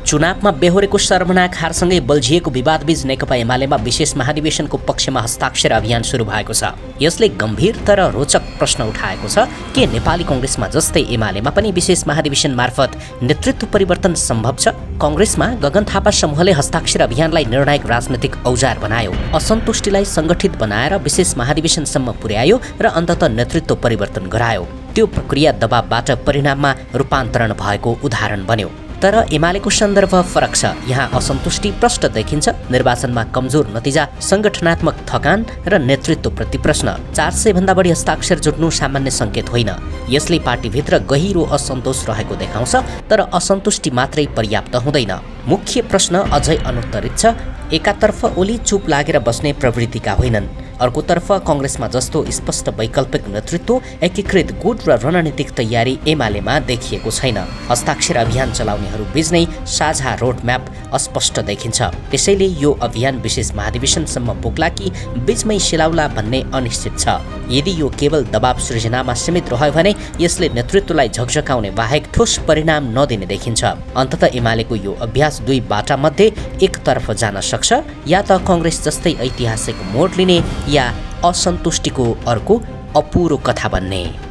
चुनावमा बेहोरेको सर्वनाक हारसँगै बल्झिएको विवादबीच नेकपा एमालेमा विशेष महाधिवेशनको पक्षमा हस्ताक्षर अभियान सुरु भएको छ। यसले गम्भीर तर रोचक प्रश्न उठाएको छ के नेपाली कङ्ग्रेसमा जस्तै एमालेमा पनि विशेष महाधिवेशन मार्फत नेतृत्व परिवर्तन सम्भव छ? कङ्ग्रेसमा गगन थापा समूहले हस्ताक्षर अभियानलाई निर्णायक राजनैतिक औजार बनायो, असन्तुष्टिलाई सङ्गठित बनाएर विशेष महाधिवेशनसम्म पुर्यायो र अन्ततः नेतृत्व परिवर्तन गरायो। त्यो प्रक्रिया दबावबाट परिणाममा रूपान्तरण भएको उदाहरण बन्यो। तर एमालेको सन्दर्भ फरक छ। यहाँ असन्तुष्टि प्रष्ट देखिन्छ। निर्वाचनमा कमजोर नतिजा, सङ्गठनात्मक थकान र नेतृत्वप्रति प्रश्न। 400 भन्दा बढी हस्ताक्षर जुट्नु सामान्य सङ्केत होइन। यसले पार्टीभित्र गहिरो असन्तोष रहेको देखाउँछ, तर असन्तुष्टि मात्रै पर्याप्त हुँदैन। मुख्य प्रश्न अझै अनुत्तरित छ। एकातर्फ ओली चुप लागेर बस्ने प्रवृत्तिका होइनन्, अर्कोतर्फ कङ्ग्रेसमा जस्तो स्पष्ट वैकल्पिक नेतृत्व, एकीकृत गुट र रणनीतिक तयारी एमालेमा देखिएको छैन। हस्ताक्षर अभियान चलाउनेहरू बीच नै साझा रोडम्याप अस्पष्ट देखिन्छ। त्यसैले यो अभियान विशेष महाधिवेशनसम्म पुग्ला कि बीचमै सिलाउला भन्ने अनिश्चित छ। यदि यो केवल दबाव सृजनामा सीमित रह्यो भने यसले नेतृत्वलाई झकझकाउने बाहेक ठोस परिणाम नदिने देखिन्छ। अन्ततः एमालेको यो अभ्यास दुई बाटामध्ये एकतर्फ जान सक्छ, या त कङ्ग्रेस जस्तै ऐतिहासिक मोड लिने या असन्तुष्टिको अर्को अपुरो कथा बन्ने।